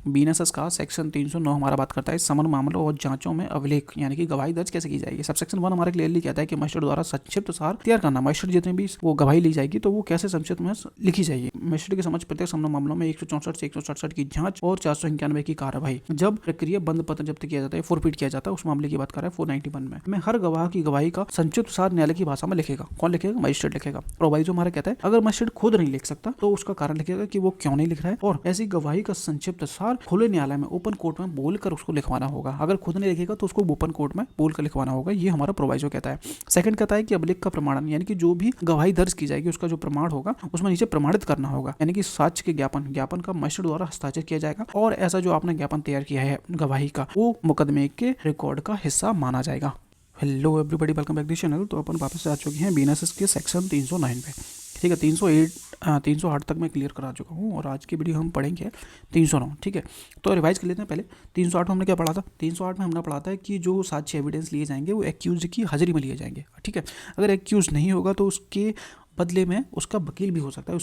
BNSS का section 309 हमारा बात करता है समन मामलों और जांचों में अभिलेख यानी कि गवाही दर्ज कैसे की जाएगी। सबसेक्शन 1 हमारा क्लियरली कहता है कि मजिस्ट्रेट द्वारा संक्षिप्त सार तैयार करना। मजिस्ट्रेट जितने भी वो गवाही ली जाएगी तो वो कैसे संक्षिप्त में लिखी जाएगी। मजिस्ट्रेट के समक्ष प्रत्येक समन मामलों में 164 से 167 की जांच और 491 की कार्रवाई। जब प्रक्रिया बंद पत्र जब्त किया जाता है, फोरफीट किया जाता है, उस मामले की बात कर रहा है 491 में हर गवाह की गवाही का संक्षिप्त सार न्यायालय की भाषा में लिखेगा। कौन लिखेगा? मजिस्ट्रेट लिखेगा। प्रोवाइजो हमारा कहता है अगर मजिस्ट्रेट खुद नहीं लिख सकता तो उसका कारण लिखेगा कि वो क्यों नहीं लिख रहा है, और ऐसी गवाही का संक्षिप्त सार खुले न्यायालय में ओपन कोर्ट में बोलकर उसको लिखवाना होगा। अगर खुद नहीं लिखेगा तो उसको ओपन कोर्ट में बोलकर लिखवाना होगा। ये हमारा प्रोवाइजो कहता है। सेकंड कहता है कि अभिलेख का प्रमाणन यानी कि जो भी गवाही दर्ज की जाएगी उसका जो प्रमाण होगा उसमें नीचे प्रमाणित करना होगा, यानी कि साक्ष्य के ज्ञापन का मजिस्ट्रेट द्वारा हस्ताक्षर किया जाएगा और ऐसा जो आपने ज्ञापन तैयार किया है गवाही का वो मुकदमे के रिकॉर्ड का हिस्सा माना जाएगा। Hello everybody, welcome back this channel. तो अपन वापस आ चुके हैं बीएनएसएस के सेक्शन 309 पे। ठीक है, 308 तक मैं क्लियर करा चुका हूँ और आज की वीडियो हम पढ़ेंगे 309। ठीक है, तो रिवाइज कर लेते हैं। पहले 308 में हमने क्या पढ़ा था? 308 में हमने पढ़ा था कि जो साक्ष्य एविडेंस लिए जाएंगे वो एक्यूज की हाजिरी में लिए जाएंगे। ठीक है, अगर एक्यूज नहीं होगा तो उसके बदले में उसका वकील भी हो सकता है,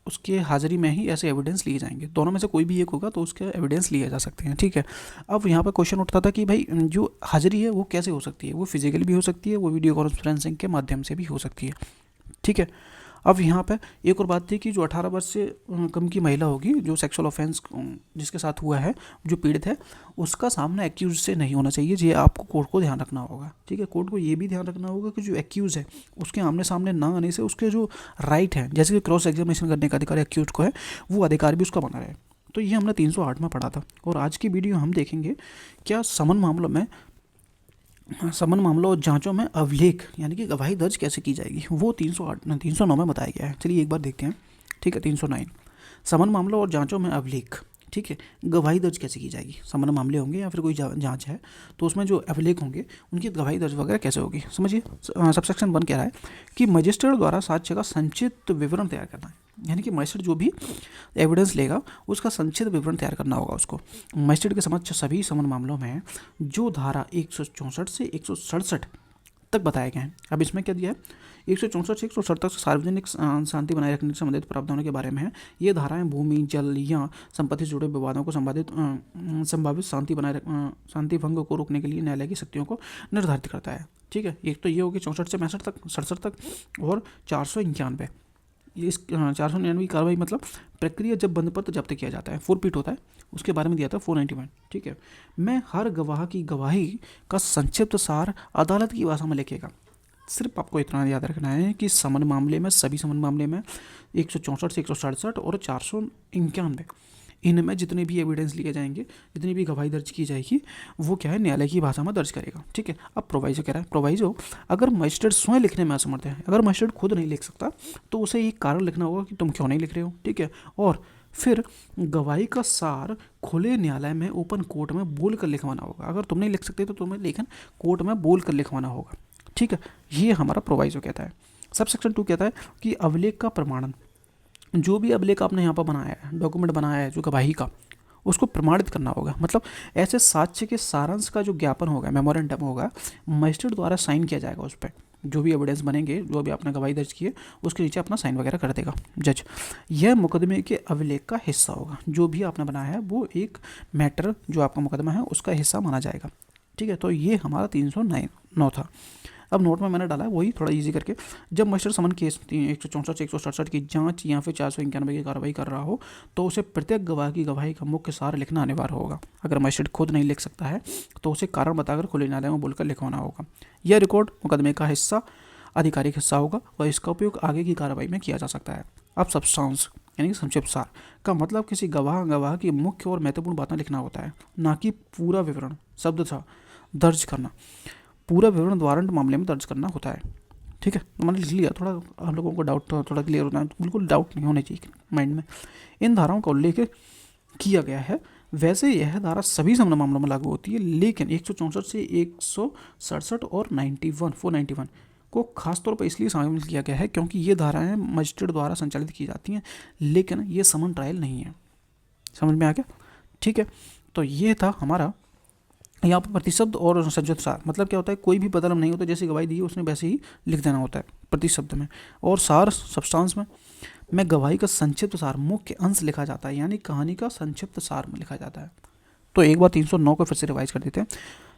उसके हाजिरी में ही ऐसे एविडेंस लिए जाएंगे। दोनों में से कोई भी एक होगा तो उसके एविडेंस लिए जा सकते हैं। ठीक है, अब यहाँ पर क्वेश्चन उठता था कि भाई जो हाजिरी है वो कैसे हो सकती है? वो फिजिकली भी हो सकती है, वो वीडियो कॉन्फ्रेंसिंग के माध्यम से भी हो सकती है। ठीक है, अब यहाँ पे एक और बात थी कि जो 18 वर्ष से कम की महिला होगी, जो सेक्सुअल ऑफेंस जिसके साथ हुआ है, जो पीड़ित है, उसका सामना एक्यूज से नहीं होना चाहिए। ये आपको कोर्ट को ध्यान रखना होगा। ठीक है, कोर्ट को ये भी ध्यान रखना होगा कि जो एक्यूज है उसके आमने सामने ना आने से उसके जो राइट है, जैसे कि क्रॉस एग्जामिनेशन करने का अधिकार एक्यूज को है, वो अधिकार भी उसका बना रहे। तो ये हमने 308 में पढ़ा था। और आज की वीडियो हम देखेंगे क्या समन मामलों और जांचों में अभिलेख यानी कि गवाही दर्ज कैसे की जाएगी, वो 309 में बताया गया है। चलिए एक बार देखते हैं। ठीक है, 309 समन मामलों और जांचों में अभिलेख। ठीक है, गवाही दर्ज कैसे की जाएगी? समन मामले होंगे या फिर कोई जांच है तो उसमें जो अभिलेख होंगे उनकी गवाही दर्ज वगैरह कैसे होगी, समझिए। सबसेक्शन 1 कह रहा है कि मजिस्ट्रेट द्वारा साक्ष्य का संक्षिप्त विवरण तैयार करना है, यानी कि मजिस्ट्रेट जो भी एविडेंस लेगा उसका संक्षिप्त विवरण तैयार करना होगा उसको। मजिस्ट्रेट के समक्ष सभी समन मामलों में जो धारा 164 से 167 तक बताए गए हैं। अब इसमें क्या दिया है? 164 से 167 तक सार्वजनिक शांति बनाए रखने से संबंधित प्रावधानों के बारे में है। ये धाराएं भूमि, जल या संपत्ति से जुड़े विवादों को संभावित शांति भंग को रोकने के लिए न्यायालय की शक्तियों को निर्धारित करता है। ठीक है, एक तो ये होगी 64 से 67 तक और 491। ये इस 499 की कार्रवाई मतलब प्रक्रिया जब बंद पत्र जब्त किया जाता है, फोरफीट होता है, उसके बारे में दिया था 491। ठीक है, मैं हर गवाह की गवाही का संक्षिप्त सार अदालत की भाषा में लिखेगा। सिर्फ आपको इतना याद रखना है कि समन मामले में, सभी समन मामले में 164 से 167 और 491 इनमें जितने भी एविडेंस लिए जाएंगे, जितनी भी गवाही दर्ज की जाएगी, वो क्या है, न्यायालय की भाषा में दर्ज करेगा। ठीक है, अब प्रोवाइजो कह रहा है, प्रोवाइजो अगर मजिस्ट्रेट स्वयं लिखने में असमर्थ है, अगर मजिस्ट्रेट खुद नहीं लिख सकता तो उसे एक कारण लिखना होगा कि तुम क्यों नहीं लिख रहे हो। ठीक है, और फिर गवाही का सार खुले न्यायालय में ओपन कोर्ट में बोल कर लिखवाना होगा। अगर तुम नहीं लिख सकते तो तुम्हें लेकिन कोर्ट में बोल कर लिखवाना होगा। ठीक है, ये हमारा प्रोवाइजो कहता है। सबसेक्शन 2 कहता है कि अभिलेख का प्रमाणन, जो भी अभिलेख आपने यहाँ पर बनाया है, डॉक्यूमेंट बनाया है जो गवाही का, उसको प्रमाणित करना होगा। मतलब ऐसे साक्ष्य के सारांश का जो ज्ञापन होगा, मेमोरेंडम होगा, मजिस्ट्रेट द्वारा साइन किया जाएगा उस पर। जो भी एविडेंस बनेंगे, जो भी आपने गवाही दर्ज की है, उसके नीचे अपना साइन वगैरह कर देगा जज। यह मुकदमे के अभिलेख का हिस्सा होगा। जो भी आपने बनाया है वो एक मैटर जो आपका मुकदमा है उसका हिस्सा माना जाएगा। ठीक है, तो ये हमारा 309 था। अब नोट में मैंने डाला है वही थोड़ा इजी करके। जब मजिस्ट्रेट समन केस 164 से 167 की जांच या फिर 491 की कार्रवाई कर रहा हो तो उसे प्रत्येक गवाह की गवाही का मुख्य सार लिखना अनिवार्य होगा। अगर मजिस्ट्रेट खुद नहीं लिख सकता है तो उसे कारण बताकर खुले न्यायालय में बोलकर लिखवाना होगा। यह रिकॉर्ड मुकदमे का हिस्सा, आधिकारिक हिस्सा होगा और इसका उपयोग आगे की कार्रवाई में किया जा सकता है। अब सब्सटेंस यानी कि संक्षिप्त सार का मतलब किसी गवाह की मुख्य और महत्वपूर्ण बातें लिखना होता है, ना कि पूरा विवरण शब्द था दर्ज करना। पूरा विवरण वारंट मामले में दर्ज करना होता है। ठीक है, तो मैंने लिख लिया। थोड़ा हम लोगों को डाउट थोड़ा क्लियर होता है, तो बिल्कुल डाउट नहीं होने चाहिए माइंड में। इन धाराओं का उल्लेख किया गया है। वैसे यह धारा सभी समन मामलों में लागू होती है, लेकिन 164 से 167 और 491 को खासतौर पर इसलिए शामिल किया गया है क्योंकि ये धाराएं मजिस्ट्रेट द्वारा संचालित की जाती हैं, लेकिन ये समन ट्रायल नहीं है। समझ में आ गया? ठीक है, तो ये था हमारा यहाँ पर प्रतिशब्द और संक्षिप्त सार। मतलब क्या होता है, कोई भी बदलाव नहीं होता, जैसी गवाही दी है उसने वैसे ही लिख देना होता है प्रतिशब्द में, और सार सब्सटेंस में। में गवाही का संक्षिप्त सार मुख्य अंश लिखा जाता है, यानी कहानी का संक्षिप्त सार में लिखा जाता है। तो एक बार 309 को फिर से रिवाइज कर देते हैं।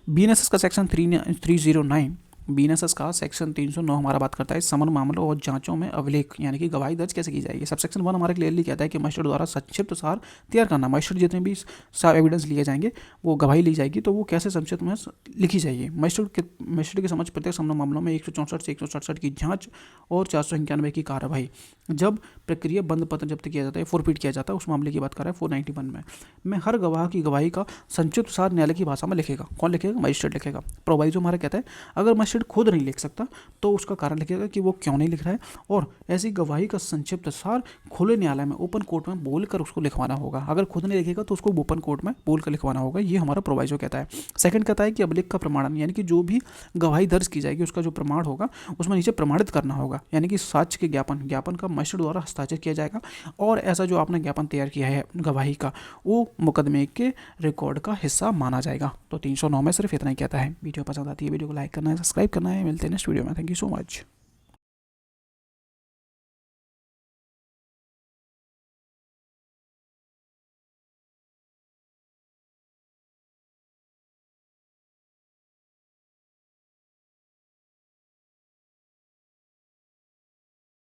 बीएनएसएस का सेक्शन 309, बीएनएसएस का सेक्शन 309 हमारा बात करता है समन मामलों और जांचों में अभिलेख यानी कि गवाही दर्ज कैसे की जाएगी। सब सेक्शन 1 हमारे क्लियरली कहता है कि मजिस्ट्रेट द्वारा संक्षिप्त सार तैयार करना। मजिस्ट्रेट जितने भी सारे एविडेंस लिए जाएंगे, वो गवाही ली जाएगी, तो वो कैसे संक्षिप्त में लिखी जाएगी। मजिस्ट्रेट के समझ प्रत्येक समन मामलों में 164 से 167 की जाँच और 491 की कार्रवाई। जब प्रक्रिया बंद पत्र जब्त किया जाता है, फोरफिट किया जाता है, उस मामले की बात कर रहा है 491 में हर गवाह की गवाही का संक्षिप्त सार न्यायालय की भाषा में लिखेगा। कौन लिखेगा? मजिस्ट्रेट लिखेगा। प्रोवाइजो हमारा कहता है अगर मजिस्ट्रेट खुद नहीं लिख सकता तो उसका कारण लिखेगा कि वो क्यों नहीं लिख रहा है, और ऐसी गवाही का संक्षिप्त सार खुले न्यायालय में ओपन कोर्ट में बोलकर उसको लिखवाना होगा। अगर खुद नहीं लिखेगा तो उसको ओपन कोर्ट में बोलकर लिखवाना होगा। ये हमारा प्रोवाइजो कहता है। सेकंड कहता है कि अभिलेख का प्रमाणन, यानी कि जो भी गवाही दर्ज की जाएगी उसका जो प्रमाण होगा उसमें नीचे प्रमाणित करना होगा, यानी कि साक्ष्य के ज्ञापन का मजिस्ट्रेट द्वारा हस्ताक्षर किया जाएगा, और ऐसा जो आपने ज्ञापन तैयार किया है गवाही का वो मुकदमे के रिकॉर्ड का हिस्सा माना जाएगा। तो 309 में सिर्फ इतना ही कहता है। वीडियो पसंद आती है वीडियो को लाइक करना है, सब्सक्राइब करना है। मिलते हैं नेक्स्ट वीडियो में। Thank you so much.